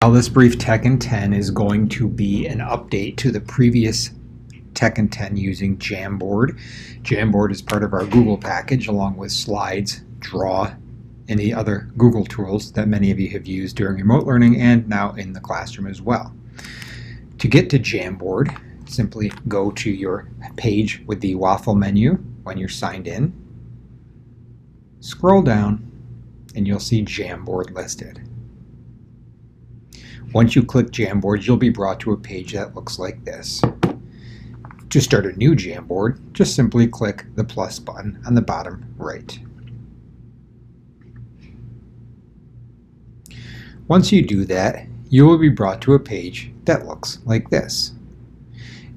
Now this brief Tech in 10 is going to be an update to the previous Tech in 10 using Jamboard. Jamboard is part of our Google package along with Slides, Draw, and the other Google tools that many of you have used during remote learning and now in the classroom as well. To get to Jamboard, simply go to your page with the waffle menu when you're signed in. Scroll down and you'll see Jamboard listed. Once you click Jamboard, you'll be brought to a page that looks like this. To start a new Jamboard, just simply click the plus button on the bottom right. Once you do that, you will be brought to a page that looks like this.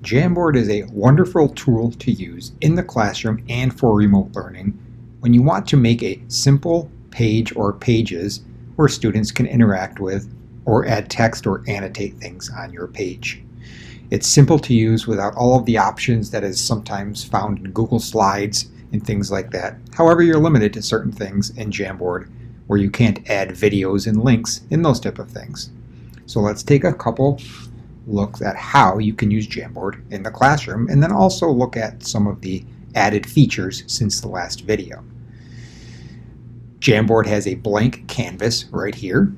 Jamboard is a wonderful tool to use in the classroom and for remote learning when you want to make a simple page or pages where students can interact with or add text or annotate things on your page. It's simple to use without all of the options that is sometimes found in Google Slides and things like that. However, you're limited to certain things in Jamboard where you can't add videos and links and those type of things. So let's take a couple looks at how you can use Jamboard in the classroom and then also look at some of the added features since the last video. Jamboard has a blank canvas right here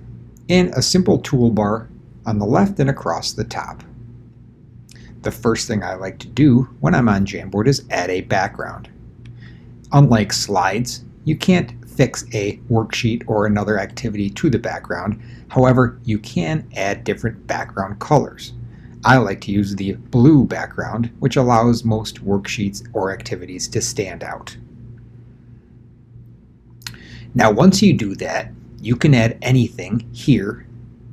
and a simple toolbar on the left and across the top. The first thing I like to do when I'm on Jamboard is add a background. Unlike Slides, you can't fix a worksheet or another activity to the background. However, you can add different background colors. I like to use the blue background, which allows most worksheets or activities to stand out. Now, once you do that, you can add anything here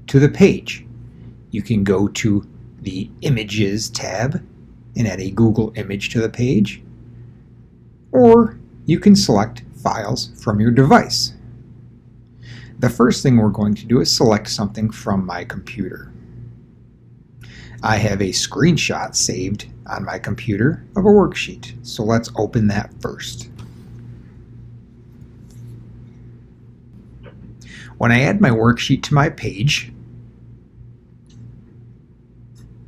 to the page. You can go to the Images tab and add a Google image to the page, or you can select files from your device. The first thing we're going to do is select something from my computer. I have a screenshot saved on my computer of a worksheet, so let's open that first. When I add my worksheet to my page,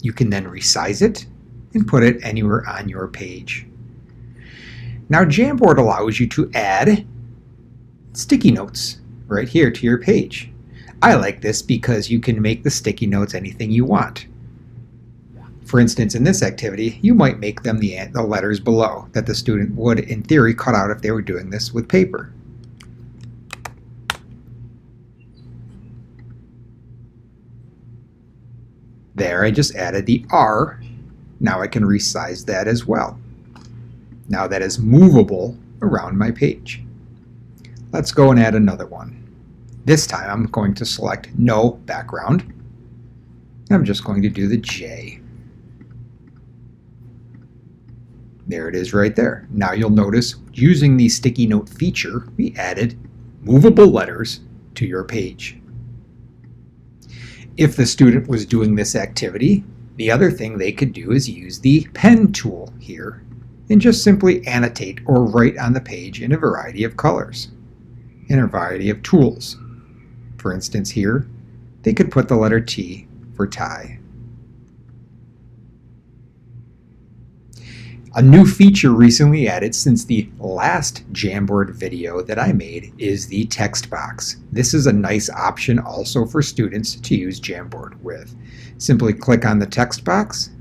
you can then resize it and put it anywhere on your page. Now Jamboard allows you to add sticky notes right here to your page. I like this because you can make the sticky notes anything you want. For instance, in this activity, you might make them the letters below that the student would, in theory, cut out if they were doing this with paper. There, I just added the R. Now I can resize that as well. Now that is movable around my page. Let's go and add another one. This time I'm going to select no background. I'm just going to do the J. There it is right there. Now you'll notice using the sticky note feature, we added movable letters to your page. If the student was doing this activity, the other thing they could do is use the pen tool here and just simply annotate or write on the page in a variety of colors, in a variety of tools. For instance here, they could put the letter T for tie. A new feature recently added since the last Jamboard video that I made is the text box. This is a nice option also for students to use Jamboard with. Simply click on the text box,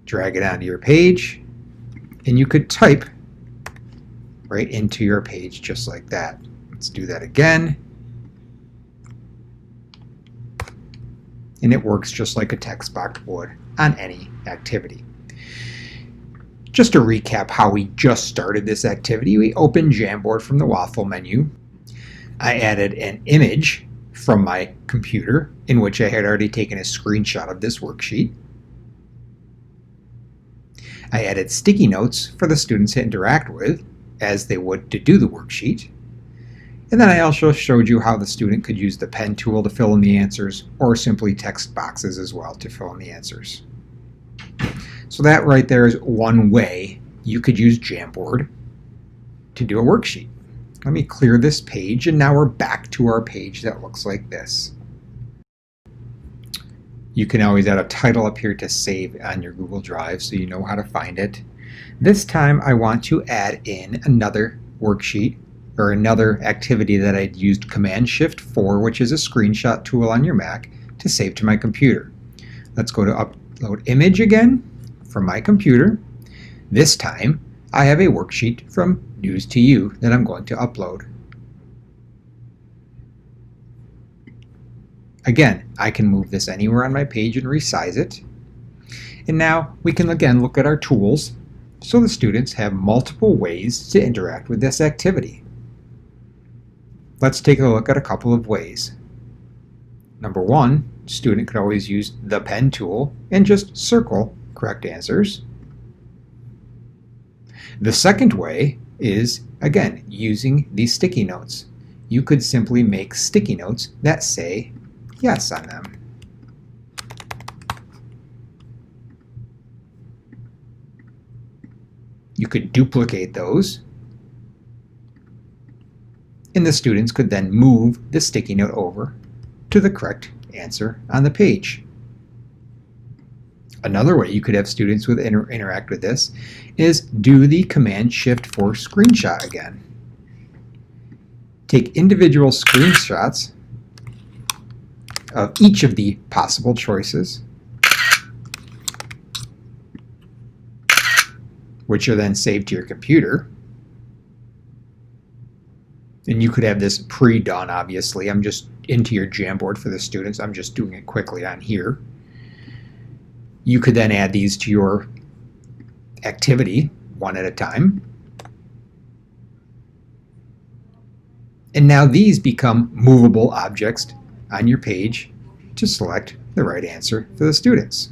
drag it onto your page, and you could type right into your page just like that. Let's do that again. And it works just like a text box would on any activity. Just to recap how we just started this activity, we opened Jamboard from the waffle menu. I added an image from my computer in which I had already taken a screenshot of this worksheet. I added sticky notes for the students to interact with as they would to do the worksheet. And then I also showed you how the student could use the pen tool to fill in the answers or simply text boxes as well to fill in the answers. So that right there is one way you could use Jamboard to do a worksheet. Let me clear this page, and now we're back to our page that looks like this. You can always add a title up here to save on your Google Drive so you know how to find it. This time I want to add in another worksheet or another activity that I'd used Command-Shift-4, which is a screenshot tool on your Mac, to save to my computer. Let's go to Upload Image again from my computer. This time I have a worksheet from News to You that I'm going to upload. Again, I can move this anywhere on my page and resize it. And now we can again look at our tools so the students have multiple ways to interact with this activity. Let's take a look at a couple of ways. Number one, student could always use the pen tool and just circle correct answers. The second way is, again, using these sticky notes. You could simply make sticky notes that say yes on them. You could duplicate those, and the students could then move the sticky note over to the correct answer on the page. Another way you could have students interact with this is do the Command-Shift-4 screenshot again. Take individual screenshots of each of the possible choices, which are then saved to your computer. And you could have this pre-done, obviously. I'm just into your Jamboard for the students. I'm just doing it quickly on here. You could then add these to your activity one at a time. And now these become movable objects on your page to select the right answer for the students.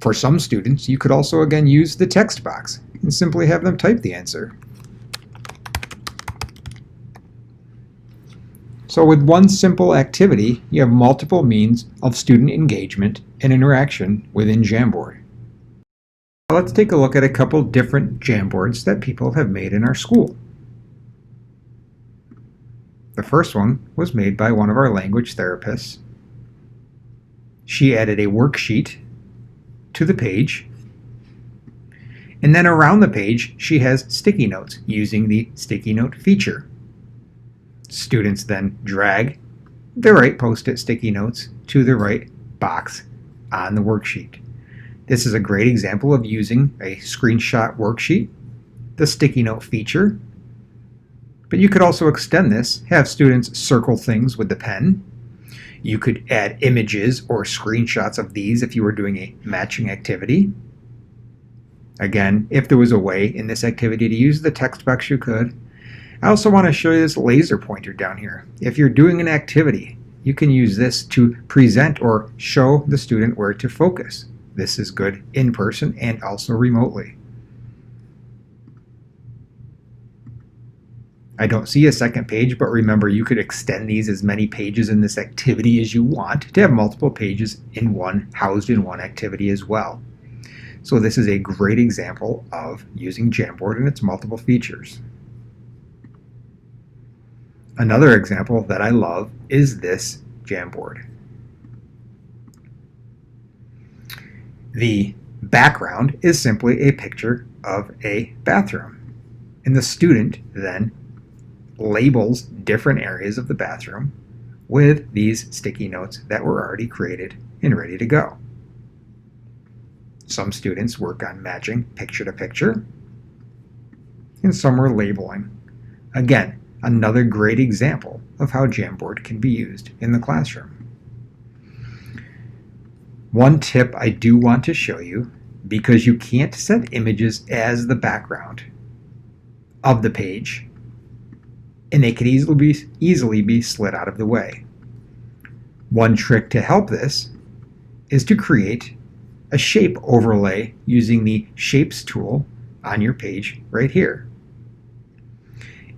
For some students, you could also again use the text box and simply have them type the answer. So with one simple activity, you have multiple means of student engagement and interaction within Jamboard. Now let's take a look at a couple different Jamboards that people have made in our school. The first one was made by one of our language therapists. She added a worksheet to the page, and then around the page she has sticky notes using the sticky note feature. Students then drag the right post-it sticky notes to the right box on the worksheet. This is a great example of using a screenshot worksheet, the sticky note feature, but you could also extend this, have students circle things with the pen. You could add images or screenshots of these if you were doing a matching activity. Again, if there was a way in this activity to use the text box, you could. I also want to show you this laser pointer down here. If you're doing an activity, you can use this to present or show the student where to focus. This is good in person and also remotely. I don't see a second page, but remember you could extend these as many pages in this activity as you want to have multiple pages in one, housed in one activity as well. So this is a great example of using Jamboard and its multiple features. Another example that I love is this Jamboard. The background is simply a picture of a bathroom, and the student then labels different areas of the bathroom with these sticky notes that were already created and ready to go. Some students work on matching picture to picture, and some are labeling. Again, another great example of how Jamboard can be used in the classroom. One tip I do want to show you, because you can't set images as the background of the page, and they could easily be slid out of the way. One trick to help this is to create a shape overlay using the Shapes tool on your page right here.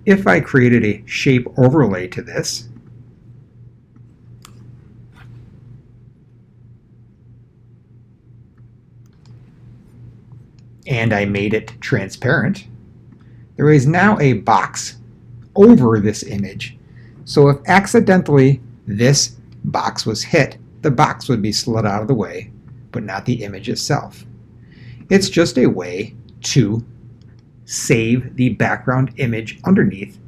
If I created a shape overlay to this, and I made it transparent, there is now a box over this image. So if accidentally this box was hit, the box would be slid out of the way, but not the image itself. It's just a way to save the background image underneath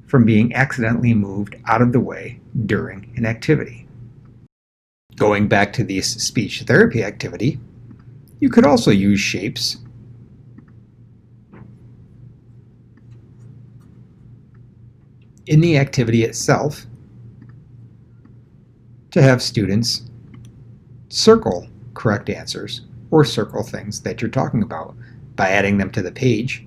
from being accidentally moved out of the way during an activity. Going back to this speech therapy activity, you could also use shapes in the activity itself to have students circle correct answers or circle things that you're talking about by adding them to the page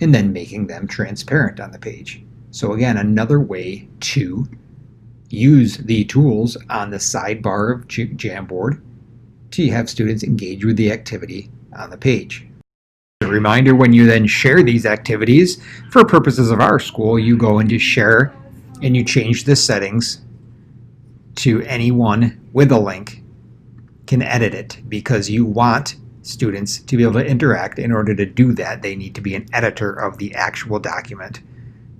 and then making them transparent on the page. So again, another way to use the tools on the sidebar of Jamboard to have students engage with the activity on the page. A reminder, when you then share these activities, for purposes of our school, you go into share and you change the settings to anyone with a link can edit it, because you want students to be able to interact. In order to do that, they need to be an editor of the actual document,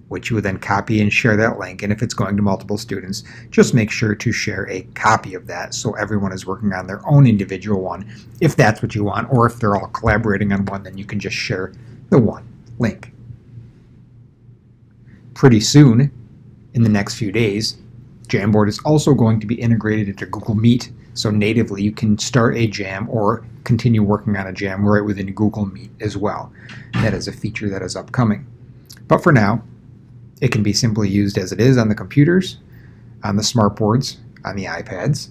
which you would then copy and share that link. And if it's going to multiple students, just make sure to share a copy of that so everyone is working on their own individual one, if that's what you want. Or if they're all collaborating on one, then you can just share the one link. Pretty soon, in the next few days, Jamboard is also going to be integrated into Google Meet, so natively you can start a jam or continue working on a jam right within Google Meet as well. That is a feature that is upcoming. But for now, it can be simply used as it is on the computers, on the smartboards, on the iPads,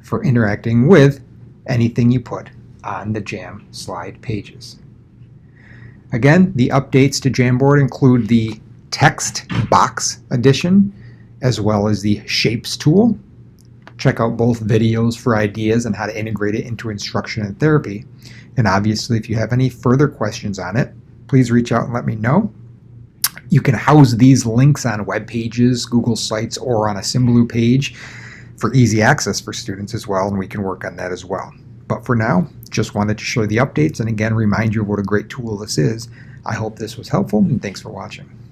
for interacting with anything you put on the Jam slide pages. Again, the updates to Jamboard include the text box addition, as well as the Shapes tool. Check out both videos for ideas on how to integrate it into instruction and therapy. And obviously, if you have any further questions on it, please reach out and let me know. You can house these links on web pages, Google Sites, or on a Symbaloo page for easy access for students as well, and we can work on that as well. But for now, just wanted to show you the updates and again remind you of what a great tool this is. I hope this was helpful, and thanks for watching.